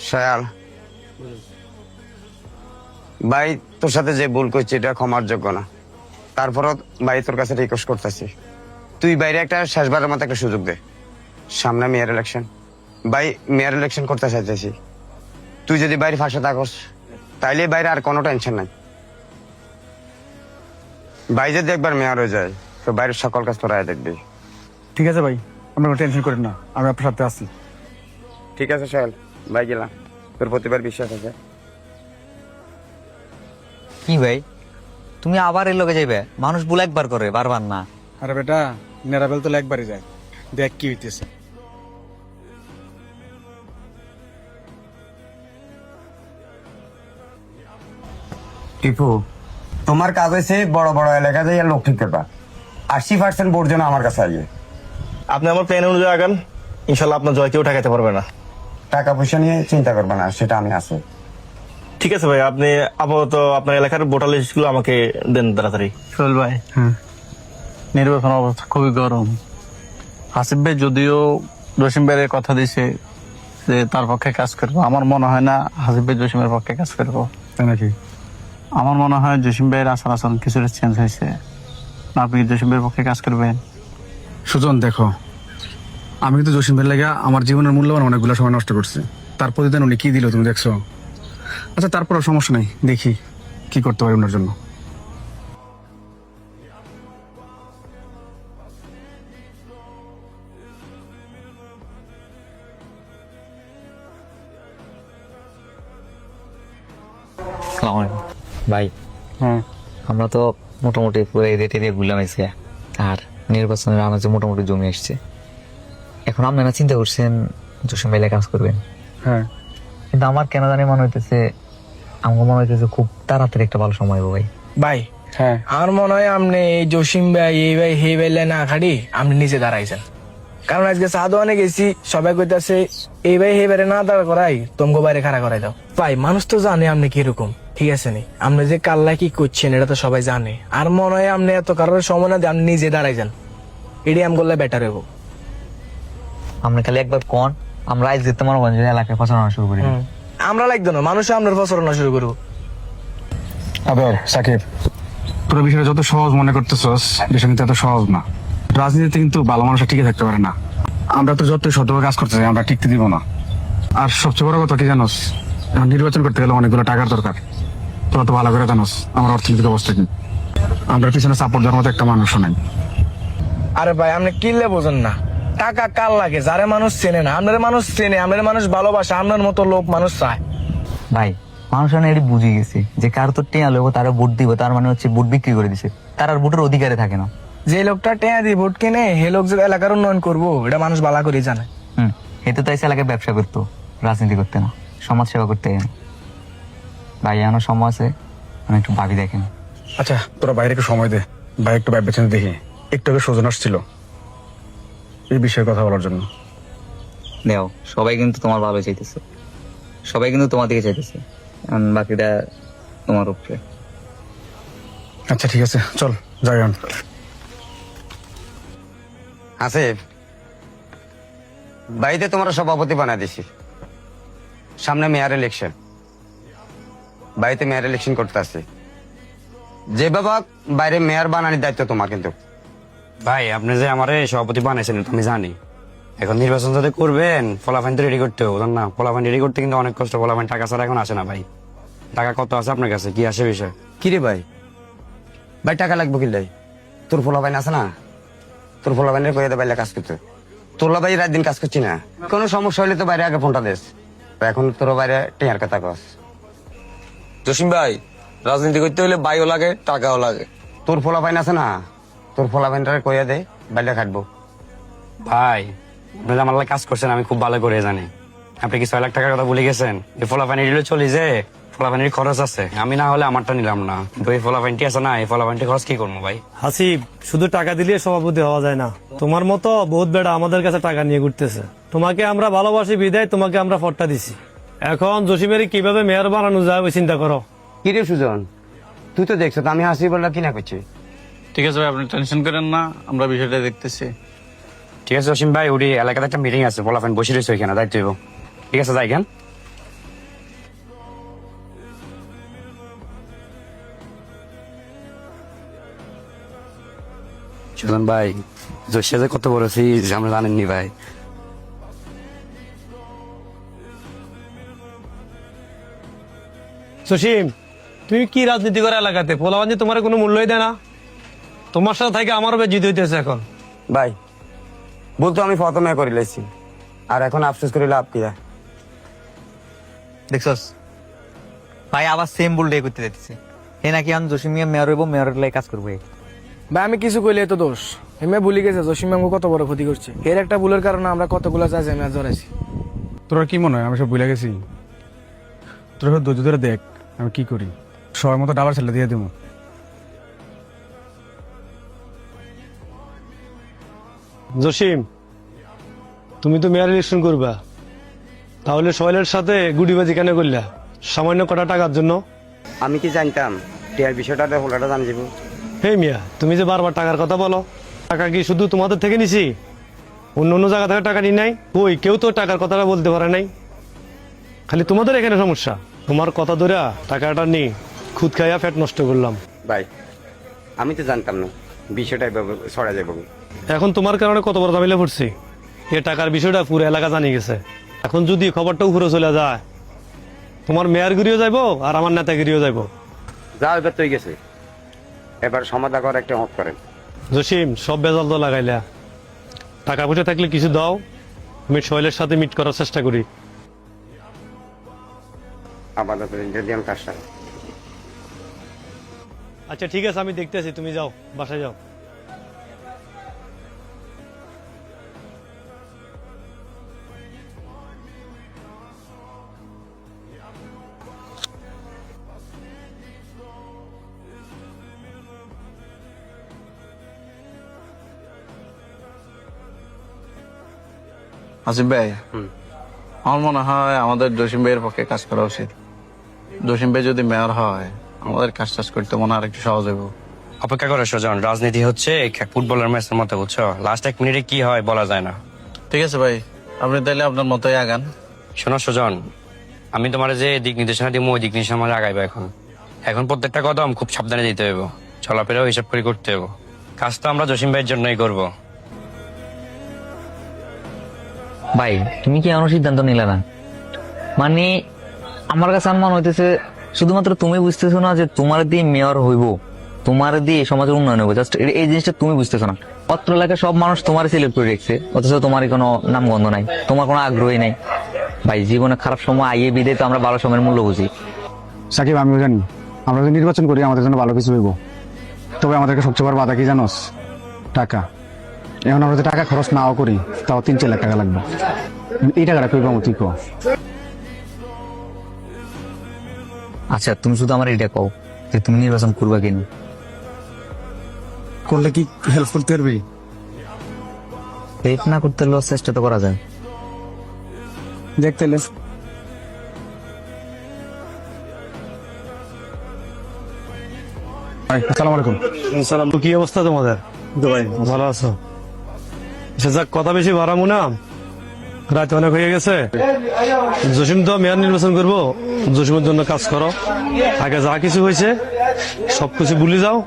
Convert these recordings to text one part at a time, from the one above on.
শায়াল ভাই, তোর সাথে যে ভুল করছি এটা ক্ষমার যোগ্য না। তারপরও ভাই তোর কাছে রিকোয়েস্ট করতেছি, তুই বাইরে একটা শেষবারের মতো একটা সুযোগ দে। সামনে মেয়র ইলেকশন, ভাই মেয়র ইলেকশন করতে চাইতেছি। তুই যদি বাইরে ফাঁসে থাকস তাইলে বাইরে আর কোনো টেনশন নাই। ভাই যদি একবার মেয়র হয়ে যায় তো বাইরের সকল কাজ তোরা দেখবি। ঠিক আছে ভাই, আপনার কোনো টেনশন করেন না, আমি আপনার সাথে আছি। ঠিক আছে শায়াল ভাই, গেলাম। তোর প্রতিবার বিশ্বাস আছে। কি ভাই, তুমি আবার এর লগে যাইবে? মানুষ ভুল একবার করে, বারবার না। আরে বেটা, নেরাবেল তো একবারই যায়, দেখ কি হইতেছে। টিপু, তোমার কাজ হয়েছে বড় বড় এলাকা যাই লোক ঠিক করবা। 80% ভোট যেন আমার কাছে আইয়ে। আপনি আমার প্ল্যান অনুযায়ী আগান, ইনশাল্লাহ আপনার জয় কেউ ঠেকাতে পারবে না। টাকা পয়সা নিয়ে চিন্তা করবে না, সেটা আমি আছি। ঠিক আছে ভাই, আপনি আপাতত আপনার এলাকার ভোটার লিস্ট গুলো আমাকে দেন তাড়াতাড়ি। সোহেল ভাই, নির্বাচন অবস্থা খুবই গরম। হাসিব ভাই যদিও জসিম ভাইয়ের কথা দিছে যে তার পক্ষে কাজ করবো, আমার মনে হয় না হাসিব ভাই জসিমের পক্ষে কাজ করবো। তাই নাকি? আমার মনে হয় জসিম ভাইয়ের আচার আচরণ কিছুটা চেঞ্জ হয়েছে। আপনি কি জসিম ভাইয়ের পক্ষে কাজ করবেন? সুজন দেখো, আমি কিন্তু জসিম ভাইয়ের লাগা আমার জীবনের মূল্যবান অনেকগুলো সময় নষ্ট করছি। তার প্রতিদিন উনি কি দিল তুমি দেখছো। আচ্ছা তারপরও সমস্যা নেই, দেখি কি করতে পারি ওনার জন্য। আসসালামু আলাইকুম ভাই। হ্যাঁ, আমরা তো মোটামুটি পুরো এরিয়া টেরিয়া ঘুরলাম এসে, আর নির্বাচনের আনাজে মোটামুটি জমি আসছে। এখন আপনারা চিন্তা করছেন জসিম ভাইলে কাজ করবেন, হ্যাঁ। কিন্তু আমার কেন জানি মনে হইতেছে, আমার মনে হইতেছে খুব তাড়াতাড়ি একটা ভালো সময় হবে ভাই। ভাই হ্যাঁ, আমার মনে হয় আপনি এই জসিম ভাই এই ভাই হে ভাইলে না খাড়ি আপনি নিজে দাঁড়াইছেন। কারণ আজকে চা দোকানে গেছি, সবাই কইতাছে এই ভাই হে বাইরে না দাঁড়া করাই তোমাকে বাইরে খাড়া করাই দাও। ভাই মানুষ তো জানে আপনি কিরকম, ঠিক আছে নি? আপনি যে কাল্লা কি করছেন এটা তো সবাই জানে। আর মনে হয় আপনি এত কারোর সময় না দিয়ে আপনি নিজে দাঁড়াই যান, এটি আম করলে বেটার হবো। আমরা খালি একবার কোন আমরা আজ যেতে মনে করেন এলাকায় প্রচারণা শুরু করি। আমরা লাগতো না, মানুষ আপনার প্রচারণা শুরু করবো। আবার সাকিব, পুরো বিষয়টা যত সহজ মনে করতেছস, বিষয় কিন্তু এত সহজ না। রাজনীতিতে কিন্তু ভালো মানুষ টিকে থাকতে পারে না। আমরা তো যতই সতর্ক কাজ করতে চাই, আমরা টিকতে দিব না। আর সবচেয়ে বড় কথা কি জানোস, এখন নির্বাচন করতে গেলে অনেকগুলো টাকার দরকার। তোরা তো ভালো করে জানোস আমার অর্থনৈতিক অবস্থা কি। আমরা পিছনে সাপোর্ট দেওয়ার মতো একটা মানুষও নাই। আরে ভাই আপনি কিনলে বোঝেন না, টাকা কার লাগে? যারে মানুষ চেনে না, আপনার মানুষ চেনে, আপনার মানুষ ভালোবাসে, আপনার মতো লোক মানুষ চায়। ভাই মানুষ এটি বুঝে গেছে যে কার তো টেয়া লোক তারা ভোট দিব, তার মানে হচ্ছে ভোট বিক্রি করে দিছে, তার আর ভোটের অধিকারে থাকে না। যে লোকটা টেয়া দিয়ে ভোট কিনে হে লোক যে এলাকার উন্নয়ন করবো এটা মানুষ ভালো করে জানে। এতে তাই এলাকায় ব্যবসা করতো, রাজনীতি করতে না, সমাজ সেবা করতে। ভাই এমন সময় আছে, আমি একটু ভাবি দেখেন। আচ্ছা তোরা বাইরে একটু সময় দে, ভাই একটু ভাই বেছে দেখি। একটু আগে সজন আসছিল এই বিষয়ে কথা বলার জন্য। দেও, সবাই কিন্তু তোমার ভালো চাইতেছে, সবাই কিন্তু তোমার দিকে চাইতেছে, বাকিটা তোমার উপরে। আচ্ছা ঠিক আছে, চল যাই। আসিফ, বাড়িতে তোমার সভাপতি বানাই দিছি। সামনে মেয়র ইলেকশন, বাড়িতে মেয়র ইলেকশন করতে আসছে। যে বাবা বাইরে মেয়র বানানোর দায়িত্ব তোমার। কিন্তু ভাই আপনি যে আমার সভাপতি বানাইছেন আমি জানি, এখন নির্বাচন যাতে করবেন ফলাফাইন তো রেডি করতে হবে না। ফলাফাইন রেডি করতে কিন্তু অনেক কষ্ট, ফলাফাইন টাকা ছাড়া এখন আসে না ভাই। টাকা কত আছে আপনার কাছে, কি আসে বিষয়? কিরে ভাই, ভাই টাকা লাগবো কিলাই? তোর ফলাফাইন আছে না, তোর ফলাফাইনের কইতে বাইরে কাজ করতে। তোলা ভাই রাত দিন কাজ করছি না, কোনো সমস্যা হলে তো বাইরে আগে ফোনটা দেস। এখন তোর বাইরে টেয়ার কথা কস। জসিম ভাই, রাজনীতি করতে হলে বাইও লাগে, টাকাও লাগে। তোর ফলাফাইন আছে না, তোর ফলাফাইনটা কইয়া দে, বাইরে খাটবো। ভাই আপনি যে আমার লাগে কাজ করছেন আমি খুব ভালো করে জানি। আপনি কি 6 লাখ টাকার কথা ভুলে গেছেন? এই ফলাফাইন এগুলো চলে যে ফলাফাইনের খরচ আছে, আমি না হলে আমারটা নিলাম না। কিন্তু এই ফলাফাইনটি আছে না, এই ফলাফাইনটি খরচ কি করবো ভাই? হাসিব, শুধু টাকা দিলে সভাপতি হওয়া যায় না। তোমার মতো বহুত বেড়া আমাদের কাছে টাকা নিয়ে ঘুরতেছে। তোমাকে আমরা ভালোবাসি বিদায় তোমাকে আমরা ফটটা দিছি। এখন জসিমের কিভাবে মেয়র বানানো যায় ওই চিন্তা করো। কিরে সুজন, তুই তো দেখছো তো আমি হাসি বললা কি না করছি। ঠিক আছে ভাই, আপনি টেনশন করেন না, আমরা বিষয়টা দেখতেছি। ঠিক আছে জসিম ভাই, ওই এলাকাতে একটা মিটিং আছে, ফলাফাইন বসে রয়েছে ওইখানে, দায়িত্ব হইব। ঠিক আছে যাই কেন। সুজন ভাই জোশিয়া যে কত বড় ফিজ আমরা জানেননি ভাই। জসিম, তুমি কি রাজনীতি করে এলাকাতে? পোলাবান তোমার কোনো মূল্যই দেয় না। তোমার সাথে থেকে আমারও জিত হইতেছে এখন। ভাই বলতো আমি প্রথমে করে লাইছি, আর এখন আফসোস করে লাভ কি? দেখছস ভাই আবার সেম ভুলটাই করতে যাচ্ছে। হে নাকি আমি জসিম মিয়া মেয়র হইব, মেয়রের লাই কাজ করবো। ভাই আমি কিছু কইলে তো দোষ। হেমে ভুলে গেছে জসিম বাবু কত বড় ক্ষতি করছে। এর একটা ভুলের কারণে আমরা কতগুলো চাষে ম্যাচ ধরেছি। তোরা কি মনে হয় আমি সব ভুলে গেছি? তোরা সব ধৈর্য ধরে দেখ আমি কি করি, সময় মতো ডাবার ছেলে দিয়ে দেবো। জসিম, তুমি তো মেয়র ইলেকশন করবা, তাহলে সোহেলের সাথে গুডিবাজি কেন করলা? সামান্য কটা টাকার জন্য? আমি কি জানতাম টিয়ার বিষয়টা হোলাটা জানি যাবো? হে মিয়া, তুমি যে বারবার টাকার কথা বলো, টাকা কি শুধু তোমাদের থেকে নিছি? অন্য অন্য জায়গা থেকে টাকা নিই নাই? ওই কেউ তো টাকার কথাটা বলতে পারে নাই। খালি তোমাদের এখানে সমস্যা। তোমার কথা ধরে টাকাটা নিয়ে খুদ খাইয়া ফ্যাট নষ্ট করলাম। ভাই আমি তো জানতাম না বিষয়টা এভাবে ছড়া যাবো। এখন তোমার কারণে কত বড় ঝামেলা পড়ছি। এ টাকার বিষয়টা পুরো এলাকা জানিয়ে গেছে। এখন যদি খবরটা উপরে চলে যায়, তোমার মেয়রগিরিও যাইবো আর আমার নেতাগিরিও যাইবো। যা এবার তো গেছে, এবার সমাধা করে একটা হক করেন। জসিম, সব বেজাল তো লাগাইলা। টাকা পয়সা থাকলে কিছু দাও, আমি সোহেলের সাথে মিট করার চেষ্টা করি। আপাতত ইন্টারভিউ কাজটা। আচ্ছা ঠিক আছে, আমি দেখতেছি, তুমি যাও, বাসায় যাও। আসিফ ভাই, আমার মনে হয় আমাদের জসিম ভাইয়ের পক্ষে কাজ করা উচিত। জসিম ভাই যদি মেয়র হয় আমাদের কাজ টাজ করতে মনে হয় একটু সহজ হবে। অপেক্ষা করে সুজন, রাজনীতি হচ্ছে ফুটবলের ম্যাচের মতো, বুঝছো? লাস্ট 1 মিনিটে কি হয় বলা যায় না। ঠিক আছে ভাই, আপনি তাইলে আপনার মতোই আগান। শোনো সুজন, আমি তোমার যে দিক নির্দেশনা দিব ওই দিক নির্দেশনা আমার আগাইবো। এখন প্রত্যেকটা কদম খুব সাবধানে দিতে হইব, চলাফেরাও হিসাব করে করতে হইব। কাজ তো আমরা জসিম ভাইয়ের জন্যই করবো। ভাই তুমি কি এমন সিদ্ধান্ত নিলে না? মানে আমার কাছে আমার মনে হইতেছে শুধুমাত্র তুমি বুঝতেছো না যে তোমার দিয়ে মেয়র হইব, তোমার দিয়ে সমাজের উন্নয়ন হইব। জাস্ট এই জিনিসটা তুমি বুঝতেছো না। অত্র এলাকায় সব মানুষ তোমার সিলেক্ট করে রেখেছে, অথচ তোমারই কোনো নামগন্ধ নাই, তোমার কোনো আগ্রহী নাই। ভাই জীবনে খারাপ সময় আইয়ে বিদে তো আমরা ভালো সময়ের মূল্য বুঝি। সাকিব, আমিও জানি আমরা যদি নির্বাচন করি আমাদের জন্য ভালো কিছু হইব, তবে আমাদেরকে সবচেয়ে বড় বাধা কি জানোস? টাকা। এখন আমরা যদি টাকা খরচ নাও করি তাও 3-4 লাখ টাকা লাগবে। এই টাকাটা কই পাবো তুই কো? আচ্ছা তুমি শুধু আমার এটা কও যে তুমি নির্বাচন করবা কিনা। করলে কি হেল্প করতে পারবি? হেল্প না করতে হলেও চেষ্টা তো করা যায়। দেখতে আসসালামু আলাইকুম। সালাম। কি অবস্থা তোমাদের? ভালো আছো? আচ্ছা যাক, কথা বেশি বাড়াবো না, রাত অনেক হয়ে গেছে। জসিম তো মেয়র নির্বাচন করবো, জসিমের জন্য কাজ করো। আগে যা কিছু হয়েছে সবকিছু ভুলে যাও।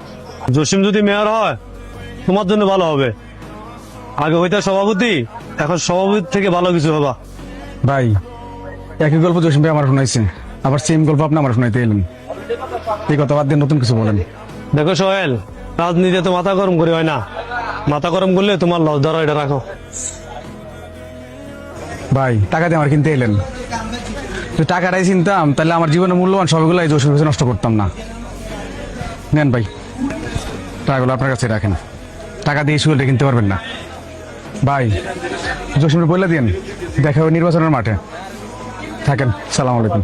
জসিম যদি মেয়র হয় তোমার জন্য ভালো হবে। আগে হইতে সভাপতি, এখন সভাপতি থেকে ভালো কিছু হবা। ভাই একই গল্প জসিম ভাই আমার শোনাইছে, আবার সেম গল্প আপনি আমার শোনাইতে এলেন। এই কথা বাদ দিয়ে নতুন কিছু বলেন। দেখো সোহেল, রাজনীতিতে তো মাথা গরম করে হয় না। মাথা গরম করলে তোমার লস ধরো, এটা রাখো। ভাই টাকা দিয়ে আমার কিনতে এলেন, যদি টাকাটাই চিনতাম তাহলে আমার জীবনের মূল্যবান সবগুলো এই জসিম নষ্ট করতাম না। নেন ভাই, টাকাগুলো আপনার কাছে রাখেন, টাকা দিয়ে শুরুটা কিনতে পারবেন না। ভাই জসিমকে বলে দিন দেখা হবে নির্বাচনের মাঠে। থাকেন, সালাম আলাইকুম।